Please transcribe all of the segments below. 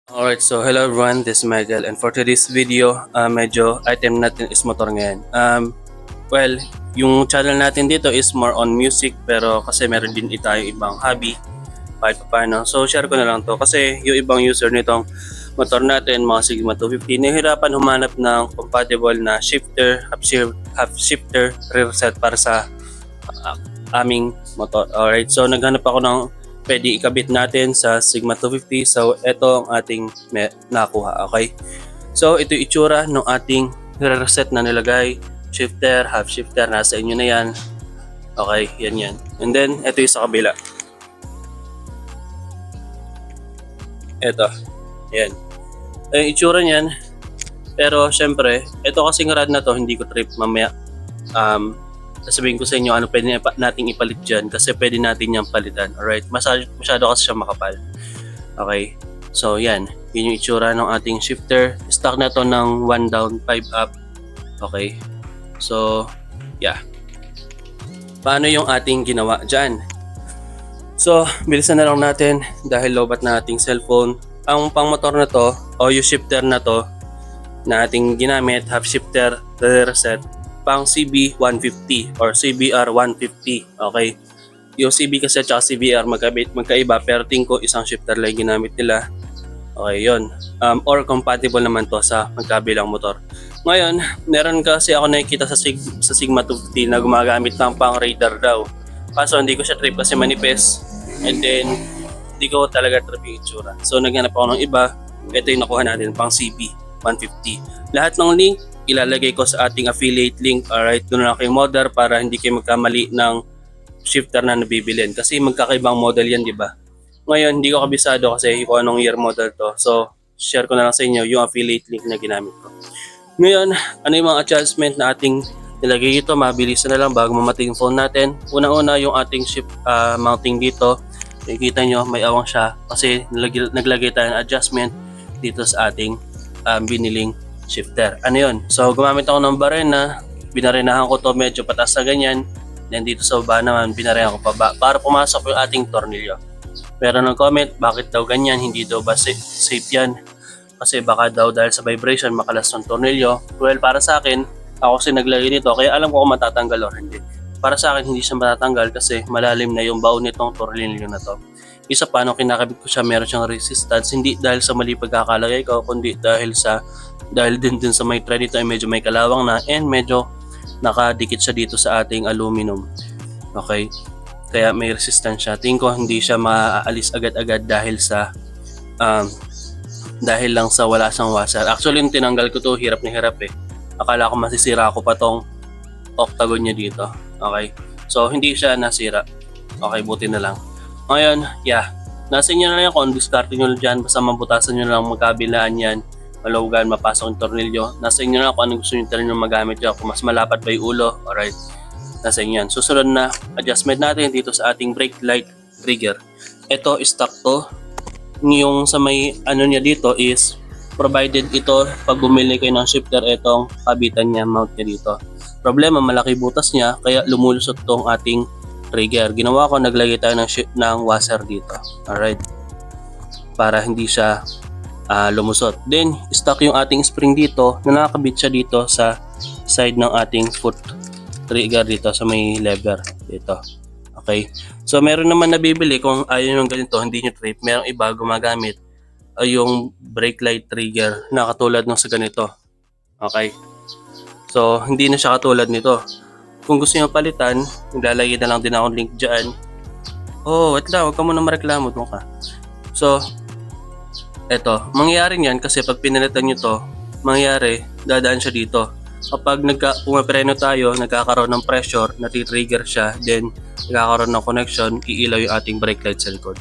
Alright, so hello everyone, this is Michael, and for today's video, medyo item natin is motor ngayon. Well, yung channel natin dito is more on music, pero kasi meron din tayo ibang hobby kahit paano. So share ko na lang to kasi yung ibang user nitong motor natin, mga Sigma 250, nahihirapan humanap ng compatible na shifter, half shifter, rear set para sa aming motor. Alright, so naghanap ako ng pwede ikabit natin sa Sigma 250. So ito ang ating nakuha. Okay, so ito yung itsura ng ating reset na nilagay. Shifter, half shifter, nasa inyo na yan. Okay, yan. And then ito yung sa kabila. Ito, yan. Ito yung itsura niyan. Pero syempre, ito kasing rad na to, hindi ko trip mamaya. Sasabihin ko sa inyo ano pwede nating ipalit dyan kasi pwede natin yung palitan. Alright, masyado kasi siya makapal. Okay, so yun yung itsura ng ating shifter. Stock na to ng 1 down 5 up. Okay, so yeah, paano yung ating ginawa dyan? So bilisan na lang natin dahil lobat na ating cellphone. Ang pang motor na to o yung shifter na to na ating ginamit, half shifter reset, pang CB 150 or CBR 150. Okay, yung CB kasi at CBR magkaiba, pero tingin ko isang shifter lang ginamit nila. Okay, yun. Or compatible naman to sa magkabilang motor. Ngayon, meron kasi ako nakikita sa Sigma 250 na gumagamit ng pang radar daw. Kaso hindi ko siya trip kasi manipis, and then hindi ko talaga trip yung itsura. So naghanap ako ng iba. Ito yung nakuha natin, pang CB 150. Lahat ng link ilalagay ko sa ating affiliate link. Alright, doon na kayo modder para hindi kayo magkamali ng shifter na nabibilin. Kasi magkakaibang model yan, di ba? Ngayon, hindi ko kabisado kasi kung anong year model to. So, share ko na lang sa inyo yung affiliate link na ginamit ko. Ngayon, ano yung mga adjustment na ating nilagay dito? Mabilis na lang bago mamatay yung phone natin. Una-una yung ating mounting dito. Nakikita nyo, may awang siya kasi naglagay tayo ng adjustment dito sa ating biniling shifter. Ano yun? So gumamit ako ng barena, binarenahan ko to medyo patas na ganyan. Then dito sa baba naman, binarenahan ko pababa para pumasok yung ating tornilyo. Pero nag-comment, bakit daw ganyan? Hindi daw ba safe yan? Kasi baka daw dahil sa vibration makalas ng tornilyo. Well, para sa akin, ako kasi naglagay nito kaya alam ko kung matatanggal or hindi. Para sa akin, hindi siya matatanggal kasi malalim na yung baon nitong tornilyo na to. Isa pa, nung kinakabit ko siya, meron siyang resistance. Hindi dahil sa mali pagkakalagay ko, kundi dahil din sa may thread dito ay medyo may kalawang na, and medyo nakadikit siya dito sa ating aluminum. Okay, kaya may resistance siya. Tingin ko hindi siya maaalis agad-agad dahil lang sa wala siyang washer. Actually, yung tinanggal ko to, hirap na hirap eh. Akala ko masisira ko pa tong octagon niya dito. Okay, so hindi siya nasira. Okay, buti na lang. Ngayon, yeah, nasa inyo na lang kung discard nyo dyan, basta mabutasan nyo lang magkabilaan yan, malugan, mapasok yung tornilyo. Nasa inyo na kung anong gusto nyo talaga magamit dyan, kung mas malapad ba yung ulo. Alright, nasa inyo yan. Susunod na adjustment natin dito sa ating brake light trigger. Ito, stock to. Yung sa may ano niya dito is provided ito pag bumili kayo ng shifter, itong kabitan niya, mount niya dito. Problema, malaki butas niya kaya lumulusot tong ating trigger. Ginawa ko, naglagay tayo ng washer dito. Alright, para hindi siya lumusot. Then, stock yung ating spring dito na nakakabit siya dito sa side ng ating foot trigger dito sa may lever dito. Okay, so meron naman nabibili kung ayaw yung ganito, hindi nyo trip. Merong iba gumagamit yung brake light trigger na katulad ng sa ganito. Okay, so hindi na siya katulad nito. Kung gusto nyo palitan, nilalagay na lang din ako link dyan. Oh, wait lang, huwag ka muna mareklamo doon ka. So, eto, mangyayari niyan kasi pag pinalitan nyo to, mangyayari, dadaan siya dito. Kapag pumapreno tayo, nagkakaroon ng pressure, natitrigger siya, then nagkakaroon ng connection, iilaw yung ating brake light sa likod.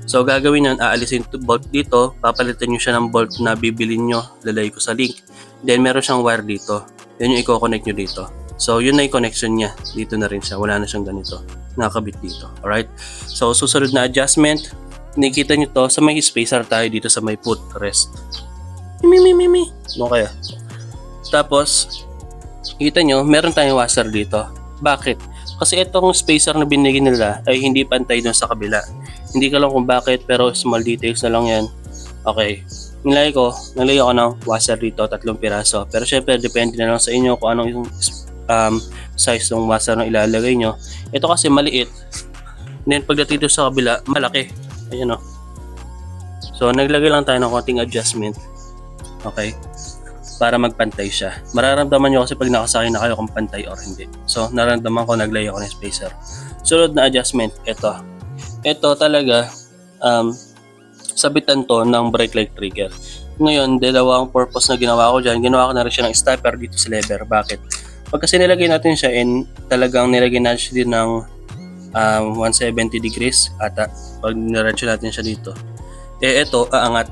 So, gagawin yan, aalisin yung bolt dito, papalitan nyo siya ng bolt na bibilin nyo, lalagay ko sa link. Then, meron siyang wire dito. Then, yung i-connect nyo dito. So, yun na yung connection niya. Dito na rin siya. Wala na siyang ganito. Nakakabit dito. Alright? So, susunod na adjustment. Nakikita nyo to. Sa may spacer tayo dito sa may footrest. No kaya? Tapos, kita nyo, meron tayong washer dito. Bakit? Kasi itong spacer na binigyan nila ay hindi pantay dun sa kabila. Hindi ko alam kung bakit, pero small details na lang yan. Okay. Nilagay ako ng washer dito, 3 piraso. Pero syempre, depende na lang sa inyo kung anong yung size ng washer na ilalagay nyo. Ito kasi maliit. Then pagdating dito sa kabila, malaki. Ayan o. So, naglagay lang tayo ng konting adjustment. Okay? Para magpantay siya. Mararamdaman nyo kasi pag nakasakay na kayo kung pantay or hindi. So, nararamdaman ko, naglagay ako ng spacer. Sunod na adjustment, ito. Ito talaga, sabitan to ng brake light trigger. Ngayon, dalawang purpose na ginawa ko dyan. Ginawa ko na rin siya ng stopper dito sa lever. Bakit? Pag kasi nilagay natin siya and talagang nilagay natin siya din ng 170 degrees ata. Pag niradyo natin siya dito. Ito, aangat.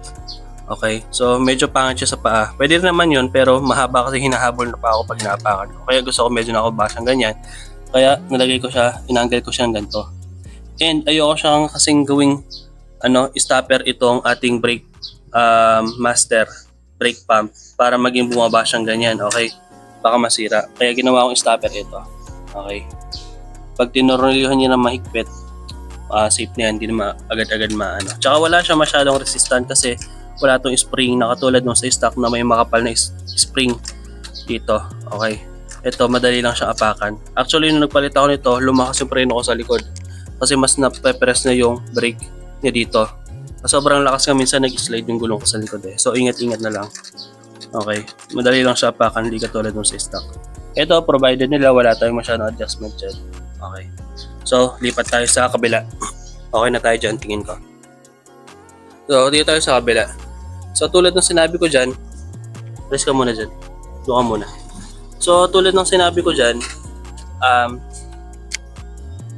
Okay? So, medyo pangit siya sa paa. Pwede rin naman yun, pero mahaba kasi hinahabol na pa ako pag hinapakan ko. Kaya gusto ko medyo nakabasang ganyan. Kaya nilagay ko siya, inangle ko siya ng ganito. And ayoko siyang kasing gawing stopper itong ating brake master brake pump para maging bumaba siyang ganyan, okay? Baka masira. Kaya ginawa kong stopper ito. Okay? Pag tinornilyohan niya na mahigpit, safe na yan, hindi na agad-agad maano. Tsaka wala siya masyadong resistant kasi wala tong spring na katulad nung sa stock na may makapal na spring dito. Okay? Ito, madali lang siyang apakan. Actually, nung nagpalit ako nito, lumakas yung preno ko sa likod. Kasi mas nape-press na yung brake niya dito. Sobrang lakas nga minsan nag-slide yung gulong ko sa likod eh. So ingat-ingat na lang. Okay. Madali lang siya apakan, hindi katulad nung sa stock. Ito, provided nila, wala tayong masyadong adjustment dyan. Okay. So, lipat tayo sa kabila. Okay na tayo dyan, tingin ko. So, dito tayo sa kabila. So, tulad ng sinabi ko dyan, press ka muna dyan. Doon ka muna. So, tulad ng sinabi ko dyan,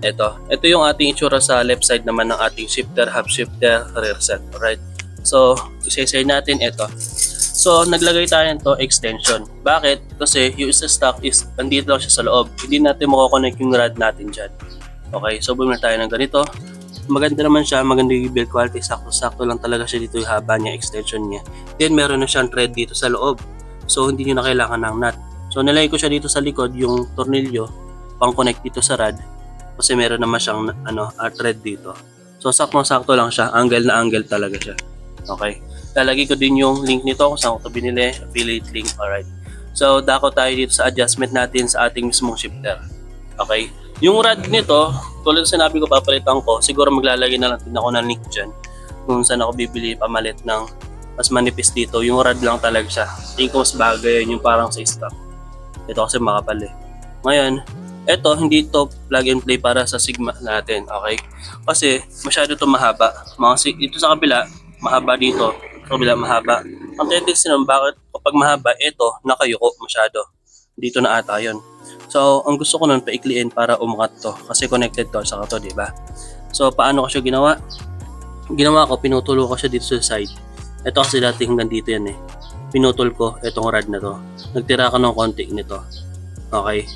ito yung ating itsura sa left side naman ng ating shifter, half shifter, rear set. Alright? So, isa-isay natin ito. So, naglagay tayo nito extension. Bakit? Kasi yung isa stock is andito lang siya sa loob. Hindi natin makakonect yung rod natin dyan. Okay? So, bumili tayo ng ganito. Maganda naman siya, maganda yung build quality. Sakto-sakto lang talaga siya dito yung haba niya, extension niya. Then, meron na siyang thread dito sa loob. So, hindi nyo na kailangan ng nut. So, nilagay ko siya dito sa likod, yung tornilyo, pang-connect dito sa rod. Kasi meron naman siyang thread dito. So, sakto-sakto lang siya. Angle na angle talaga siya. Okay. Lalagay ko din yung link nito kung saan ko ito binili. Affiliate link. Alright. So, dako tayo dito sa adjustment natin sa ating mismong shifter. Okay. Yung rod nito, tulad na sinabi ko, papalitan ko. Siguro maglalagay na lang din ako ng link dyan. Kung saan ako bibili pamalit ng mas manipis dito. Yung rod lang talaga siya. Tingin ko mas bagay yun yung parang sa stock. Ito kasi makapal eh. Ngayon, ito, hindi ito plug and play para sa Sigma natin, okay? Kasi masyado ito mahaba. Dito sa kabila, mahaba dito. Sa kabila, mahaba. Ang tendency naman, bakit kapag mahaba, ito, nakayuko masyado. Dito na ata yun. So, ang gusto ko nun, paikliin para umangat to. Kasi connected to, saka to, diba? So, paano ko siya ginawa? Ginawa ko, pinutulo ko siya dito sa side. Ito kasi dati hanggang dito yan eh. Pinutol ko itong rod na to. Nagtira ko ng konti nito. Okay?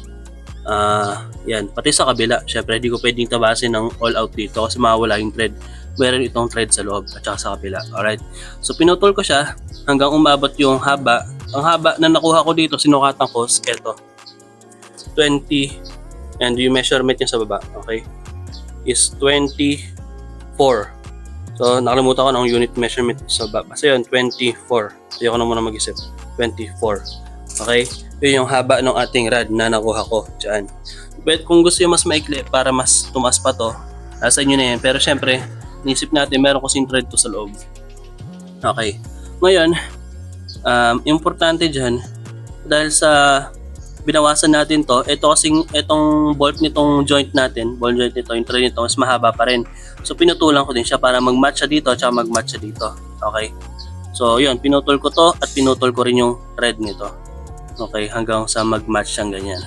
Yan, pati sa kabila, syempre hindi ko pwedeng tabasin ng all out dito kasi mawawala yung thread. Meron itong thread sa loob at saka sa kabila. Alright, so pinutol ko siya hanggang umabot yung haba. Ang haba na nakuha ko dito, sinukatan ko, ito 20, and yung measurement niya sa baba, okay, is 24. So nakalimutan ko ng unit measurement sa baba. Basta yun, 24. Ayoko na muna mag-isip. 24. Okay? Yun yung haba ng ating rod na nakuha ko dyan. But kung gusto yung mas maikli para mas tumaas pa to, nasa inyo na yan. Pero syempre, nisip natin meron kasing thread to sa loob. Okay. Ngayon, importante dyan, dahil sa binawasan natin to, itong bolt nitong joint natin, ball joint nito, yung thread nito, mas mahaba pa rin. So pinutulan ko din siya para mag-match siya dito at mag-match siya dito. Okay. So yun, pinutol ko to at pinutol ko rin yung thread nito. Okay, hanggang sa mag-match siyang ganyan.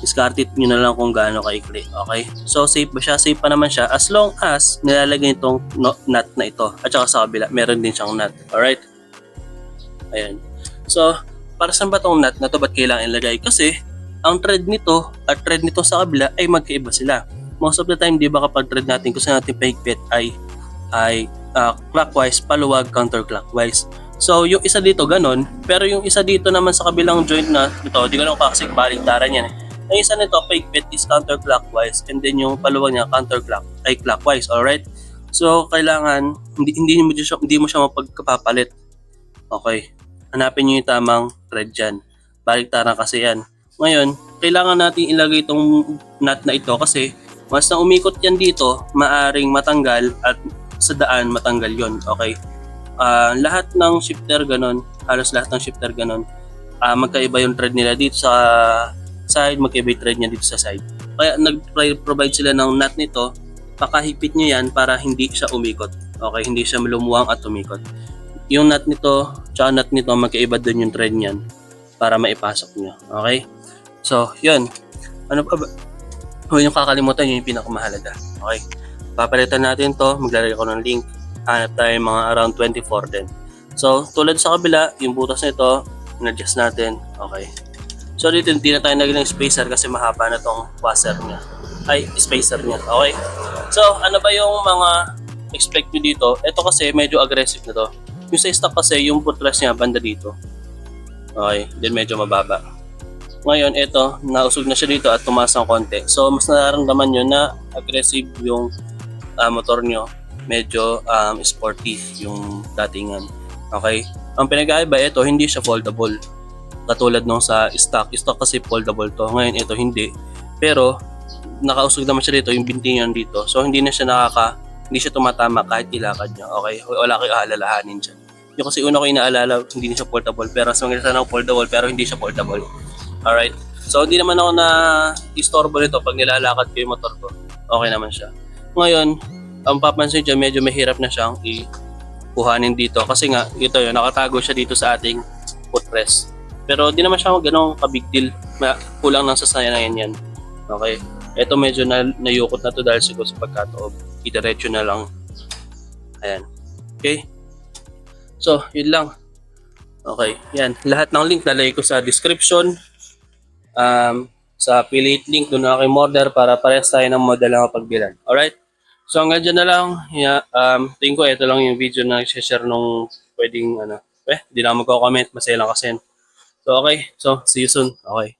Discard nyo na lang kung gaano kaikli. Okay? So, safe ba siya? Safe pa naman siya as long as nilalagay itong nut na ito. At saka sa kabila, meron din siyang nut. Alright? Ayan. So, para saan ba itong nut na ito? Ba't kailangan ilagay? Kasi, ang thread nito at thread nito sa kabila ay magkaiba sila. Most of the time, di ba kapag thread natin, kung saan natin pahigpit ay clockwise, paluwag, counterclockwise. So, yung isa dito ganon, pero yung isa dito naman sa kabilang joint na ito, di ko lang kasi baliktaran yan eh. Yung isa nito, paigpit is counterclockwise, and then yung paluwag niya clockwise, alright? So, kailangan, hindi mo siya mapagkapapalit. Okay. Hanapin nyo yung tamang thread dyan. Baliktaran kasi yan. Ngayon, kailangan natin ilagay itong nut na ito kasi mas na umikot yan dito, maaring matanggal at sa daan matanggal yon. Okay. Lahat ng shifter ganon, halos lahat ng shifter ganon, magkaiba yung thread nila dito sa side, magkaiba yung thread niya dito sa side. Kaya nag-provide sila ng nut nito, pakahipit nyo yan para hindi siya umikot. Okay, hindi siya lumuwang at umikot. Yung nut nito, tsaka nut nito, magkaiba dun yung thread niyan para maipasok nyo. Okay? So, yun. Ano pa ba? Huwag yung kakalimutan, yun yung pinakamahalaga. Okay? Papalitan natin to, maglalagay ko ng link. Hanap tayo mga around 24 din. So, tulad sa kabila, yung butas nito, in-adjust natin. Okay. So, dito hindi na tayo naging spacer kasi mahaba na tong washer niya. Ay, spacer niya. Okay. So, ano ba yung mga expect nyo dito? Ito kasi medyo aggressive na to. Yung sa stock kasi, yung footrest niya banda dito. Okay, then medyo mababa. Ngayon, ito, nausog na siya dito at tumaas ng konti. So, mas nararamdaman nyo na aggressive yung motor nyo. Medyo sporty yung datingan. Okay? Ang pinag-aiba, ito, hindi siya foldable. Katulad nung sa stock. Stock kasi foldable to. Ngayon, ito hindi. Pero, nakausog naman siya dito, yung binti niya dito. So, hindi hindi siya tumatama kahit ilakad niya. Okay? Wala kayong aalalahanin dyan. Yung kasi una ko inaalala, hindi niya siya portable. Pero sa mga sana foldable, pero hindi siya portable. Alright? So, hindi naman ako na-istorbo nito pag nilalakad ko yung motor ko. Okay naman siya. Ngayon, ang papansin dyan, medyo mahirap na siyang kuhanin dito. Kasi nga, ito yun, nakatago siya dito sa ating footrest. Pero di naman siya ganong kabig deal. Kulang ng sasanayan yan. Okay? Ito medyo nayukot na to dahil siguro sa pagkataob. Idiretso na lang. Ayan. Okay? So, yun lang. Okay, yan. Lahat ng link nalagay ko sa description. Sa affiliate link, doon na kayo order para parehas tayo ng model ng pagbilan. Alright? So, hanggang dyan na lang. Yeah, tingin ko, ito lang yung video na share nung pwedeng, hindi na ako magko-comment. Masaya lang kasi. So, okay. So, see you soon. Okay.